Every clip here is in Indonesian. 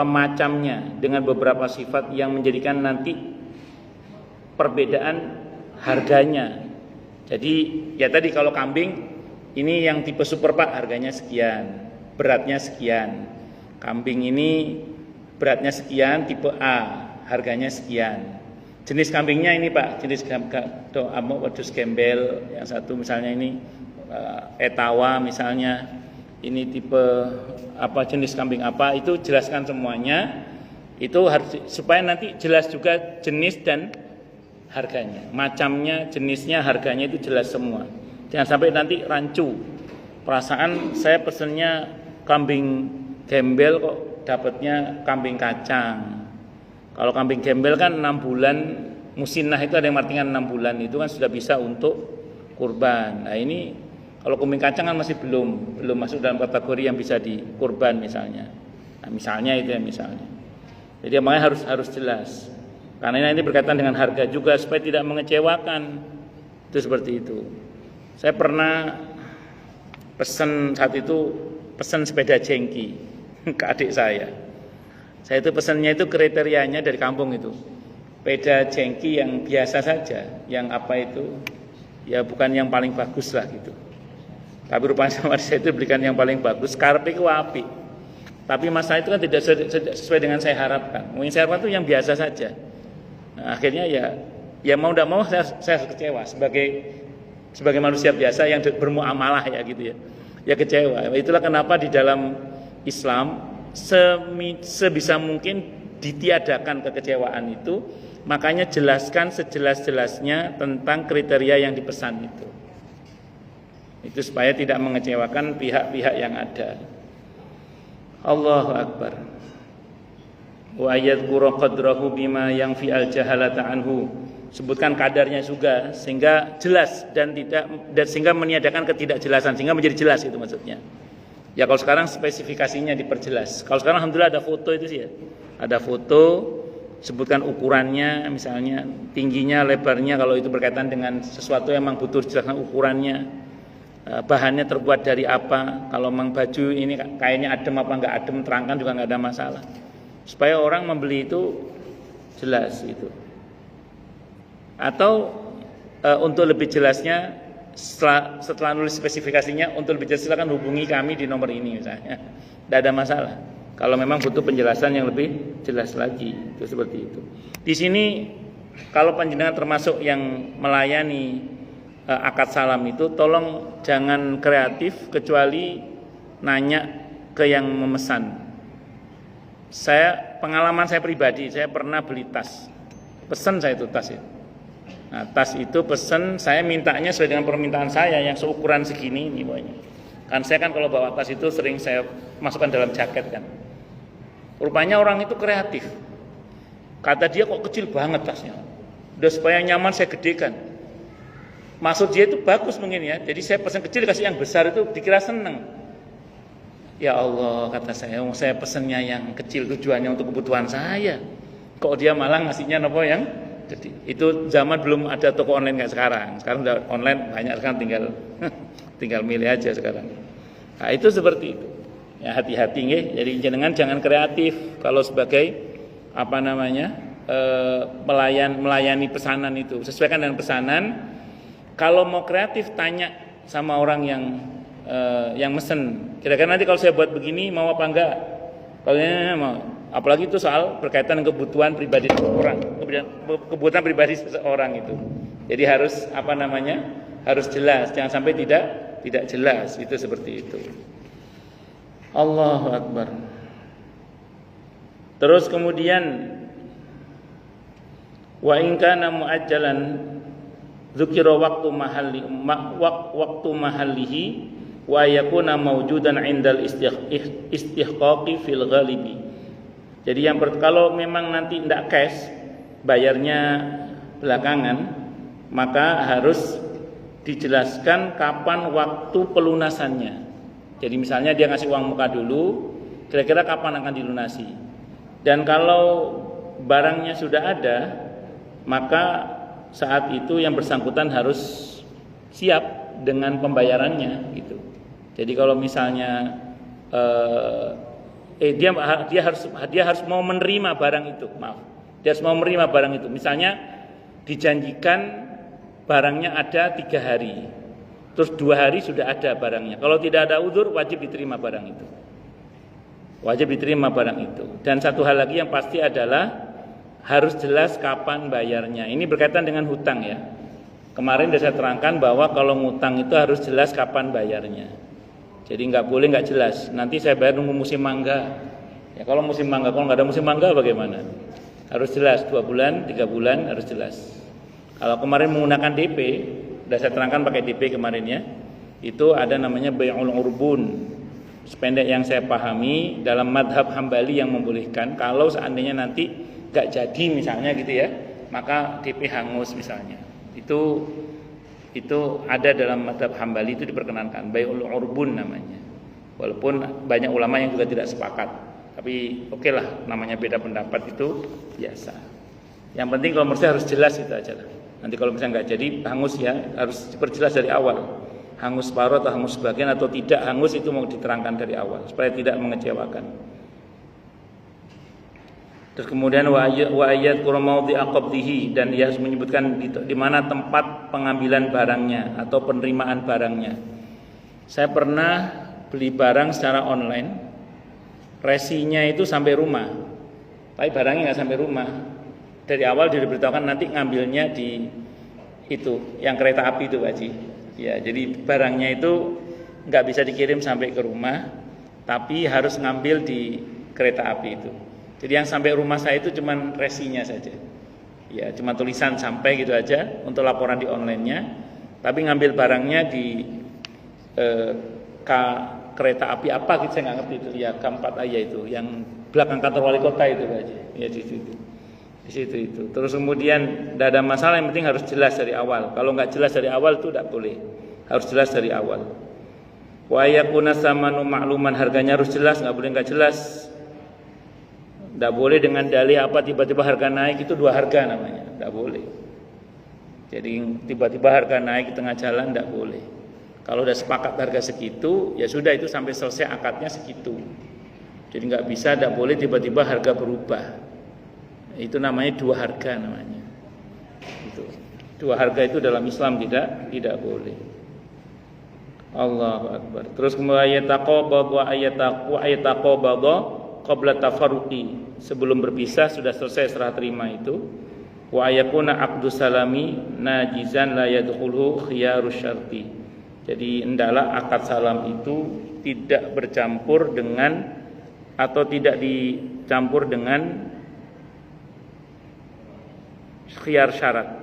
macamnya dengan beberapa sifat yang menjadikan nanti perbedaan harganya. Jadi ya tadi kalau kambing ini yang tipe super Pak harganya sekian, beratnya sekian. Kambing ini beratnya sekian, tipe A, harganya sekian. Jenis kambingnya ini Pak, jenis wedus gembel, yang satu misalnya ini etawa misalnya, ini tipe apa, jenis kambing apa, itu jelaskan semuanya. Itu harus supaya nanti jelas juga jenis dan harganya, macamnya, jenisnya, harganya itu jelas semua. Jangan sampai nanti rancu. Perasaan saya pesennya kambing gembel kok dapatnya kambing kacang. Kalau kambing gembel kan 6 bulan musinah, itu ada yang artinya 6 bulan itu kan sudah bisa untuk kurban. Nah ini kalau kambing kacang kan masih belum masuk dalam kategori yang bisa dikurban misalnya. Nah misalnya itu ya misalnya. Jadi makanya harus jelas. Karena ini berkaitan dengan harga juga supaya tidak mengecewakan. Itu seperti itu. Saya pernah pesan saat itu sepeda jengki ke adik saya. Saya itu pesannya itu kriterianya dari kampung itu. Sepeda jengki yang biasa saja, yang apa itu? Ya bukan yang paling bagus lah gitu. Tapi rupanya sama saya itu belikan yang paling bagus, karepe ku apik. Tapi masalah itu kan tidak sesuai dengan saya harapkan. Mungkin saya harapkan itu yang biasa saja. Nah, akhirnya ya mau tidak mau saya kecewa sebagai manusia biasa yang bermuamalah ya gitu ya. Ya kecewa. Itulah kenapa di dalam Islam sebisa mungkin ditiadakan kekecewaan itu. Makanya jelaskan sejelas-jelasnya tentang kriteria yang dipesan itu. Itu supaya tidak mengecewakan pihak-pihak yang ada. Allahu Akbar. Wa yadhkuru qadrahu bima yang fi al-jahalata anhu. Sebutkan kadarnya juga sehingga jelas dan sehingga meniadakan ketidakjelasan, sehingga menjadi jelas itu maksudnya. Ya kalau sekarang spesifikasinya diperjelas. Kalau sekarang alhamdulillah ada foto itu sih ya. Ada foto, sebutkan ukurannya misalnya, tingginya, lebarnya kalau itu berkaitan dengan sesuatu yang memang butuh dijelaskan ukurannya. Bahannya terbuat dari apa, kalau memang baju ini kayaknya adem apa enggak adem, terangkan juga enggak ada masalah. Supaya orang membeli itu jelas itu. Atau untuk lebih jelasnya setelah nulis spesifikasinya, untuk lebih jelas silakan hubungi kami di nomor ini misalnya. Tidak ada masalah. Kalau memang butuh penjelasan yang lebih jelas lagi, itu seperti itu. Di sini kalau panjenengan termasuk yang melayani akad salam itu, tolong jangan kreatif kecuali nanya ke yang memesan. Pengalaman saya pribadi, saya pernah beli tas. Pesan saya itu tas ya. Nah, tas itu pesan, saya mintanya sesuai dengan permintaan saya yang seukuran segini ini pokoknya. Kan saya kan kalau bawa tas itu sering saya masukkan dalam jaket kan. Rupanya orang itu kreatif. Kata dia kok kecil banget tasnya. Udah supaya nyaman saya gedekan. Maksud dia itu bagus mungkin ya. Jadi saya pesan kecil dikasih yang besar itu dikira seneng. Ya Allah kata saya pesannya yang kecil tujuannya untuk kebutuhan saya. Kok dia malah ngasihnya nopo yang gede. Itu zaman belum ada toko online kayak sekarang. Sekarang udah online banyak sekarang tinggal milih aja sekarang. Nah itu seperti itu. Ya hati-hati nggih. Jadi jangan kreatif kalau sebagai melayani pesanan itu. Sesuaikan dengan pesanan. Kalau mau kreatif tanya sama orang yang mesen. Kira-kira nanti kalau saya buat begini mau apa enggak? Kalau mau. Apalagi itu soal berkaitan dengan kebutuhan pribadi seseorang, kebutuhan pribadi seseorang itu. Jadi harus harus jelas. Jangan sampai tidak jelas. Itu seperti itu. Allahu Akbar. Terus kemudian wa in kana muajjalan dzukira waktu mahallihi wa yakuna mawjudan 'indal istihqaqi fil ghalibi. Jadi kalau memang nanti tidak cash, bayarnya belakangan, maka harus dijelaskan kapan waktu pelunasannya. Jadi misalnya dia ngasih uang muka dulu, kira-kira kapan akan dilunasi. Dan kalau barangnya sudah ada, maka saat itu yang bersangkutan harus siap dengan pembayarannya gitu. Jadi kalau misalnya dia harus mau menerima barang itu. Maaf, dia harus mau menerima barang itu. Misalnya dijanjikan barangnya ada 3 hari, terus 2 hari sudah ada barangnya. Kalau tidak ada uzur, wajib diterima barang itu. Wajib diterima barang itu. Dan satu hal lagi yang pasti adalah harus jelas kapan bayarnya. Ini berkaitan dengan hutang ya. Kemarin sudah saya terangkan bahwa kalau ngutang itu harus jelas kapan bayarnya. Jadi nggak boleh nggak jelas. Nanti saya bayar nunggu musim mangga. Ya kalau musim mangga, kalau nggak ada musim mangga bagaimana? Harus jelas 2 bulan, 3 bulan harus jelas. Kalau kemarin menggunakan DP, sudah saya terangkan pakai DP kemarin ya. Itu ada namanya bai'ul urbun. Sependek yang saya pahami dalam madhab Hambali yang membolehkan kalau seandainya nanti gak jadi misalnya gitu ya, maka DP hangus misalnya. Itu ada dalam madhab Hambali, itu diperkenankan, bai'ul urbun namanya. Walaupun banyak ulama yang juga tidak sepakat, tapi oke lah, namanya beda pendapat itu biasa. Yang penting kalau menurut saya harus jelas itu aja lah. Nanti kalau misalnya nggak jadi hangus ya harus diperjelas dari awal. Hangus separuh atau hangus sebagian atau tidak hangus itu mau diterangkan dari awal supaya tidak mengecewakan. Terus kemudian wa ayat qurmaudi aqabdihi, dan dia harus menyebutkan di mana tempat pengambilan barangnya atau penerimaan barangnya. Saya pernah beli barang secara online, resinya itu sampai rumah, tapi barangnya nggak sampai rumah. Dari awal dia diberitahukan nanti ngambilnya di itu, yang kereta api itu Pak Haji. Ya, jadi barangnya itu nggak bisa dikirim sampai ke rumah, tapi harus ngambil di kereta api itu. Jadi yang sampai rumah saya itu cuma resinya saja. Ya, cuma tulisan sampai gitu aja untuk laporan di online-nya. Tapi ngambil barangnya di kereta api apa gitu saya nggak ngerti itu ya, K4A itu, yang belakang kantor wali kota itu Pak Haji. Ya di situ. Di situ itu. Terus kemudian tidak ada masalah, yang penting harus jelas dari awal. Kalau nggak jelas dari awal itu tidak boleh. Harus jelas dari awal. Wa yakuna samanu ma'luman, harganya harus jelas, nggak boleh nggak jelas. Tidak boleh dengan dalih apa tiba-tiba harga naik, itu 2 harga namanya. Tidak boleh. Jadi tiba-tiba harga naik di tengah jalan tidak boleh. Kalau udah sepakat harga segitu, ya sudah itu sampai selesai akadnya segitu. Jadi nggak bisa, tidak boleh tiba-tiba harga berubah. Itu namanya 2 harga namanya. Itu 2 harga itu dalam Islam tidak boleh. Allahu Akbar. Terus kemudian ayataqabadha qabla tafarruqi, sebelum berpisah sudah selesai serah terima itu. Wa ayakuna aqdu salami najizan la yadkhuluhu khiyarus syarti. Jadi hendaklah akad salam itu tidak bercampur dengan atau tidak dicampur dengan khiyar syarat.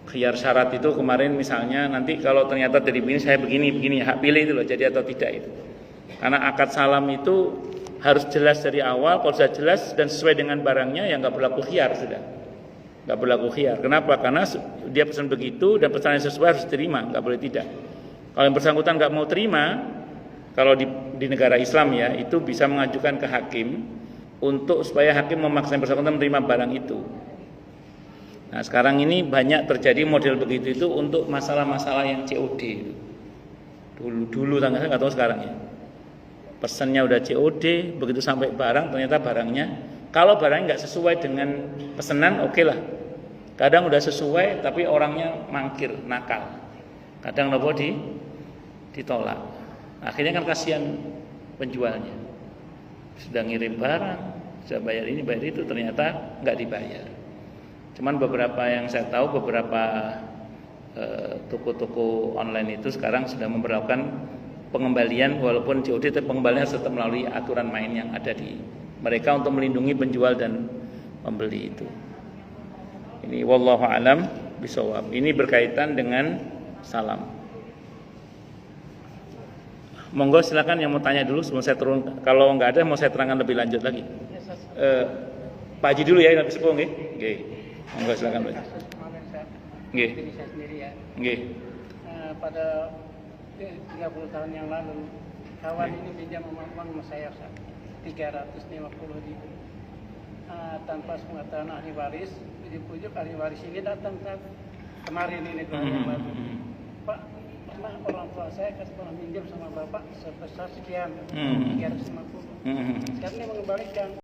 Khiyar syarat itu kemarin misalnya nanti kalau ternyata dari begini saya begini hak pilih itu loh, jadi atau tidak itu. Karena akad salam itu harus jelas dari awal. Kalau sudah jelas dan sesuai dengan barangnya, ya nggak berlaku khiyar sudah. Nggak berlaku khiyar. Kenapa? Karena dia pesan begitu dan pesan yang sesuai harus diterima, nggak boleh tidak. Kalau yang bersangkutan nggak mau terima, kalau di negara Islam ya, itu bisa mengajukan ke hakim untuk supaya hakim memaksa yang bersangkutan menerima barang itu. Nah sekarang ini banyak terjadi model begitu itu untuk masalah-masalah yang COD. Dulu tanggal saya nggak tahu sekarang ya. Pesannya udah COD, begitu sampai barang ternyata barangnya, kalau barangnya nggak sesuai dengan pesanan, oke lah. Kadang udah sesuai tapi orangnya mangkir, nakal. Kadang nopo ditolak. Akhirnya kan kasihan penjualnya. Sudah ngirim barang, sudah bayar ini bayar itu, ternyata nggak dibayar. Cuman beberapa yang saya tahu, beberapa toko-toko online itu sekarang sudah memperlakukan pengembalian walaupun COD, tapi pengembalian tetap melalui aturan main yang ada di mereka untuk melindungi penjual dan pembeli itu. Ini wallahu alam bisawab. Ini berkaitan dengan salam. Monggo silakan yang mau tanya dulu sebelum saya turun. Kalau nggak ada mau saya terangkan lebih lanjut lagi. Pak Haji dulu ya, nanti sepuh nggih. Nggih. Monggo silakan Pak. Nggih. Nggih. Pada 30 tahun yang lalu kawan ini pinjam uang sama saya 350.000 tanpa sepengetahuan ahli waris. Pujuk ahli waris ini datang kemarin ini Pak, cuma orang tua saya pernah minjem sama bapak sebesar sekian, Hmm. 350. Hmm. Sekarang dia mengembalikan.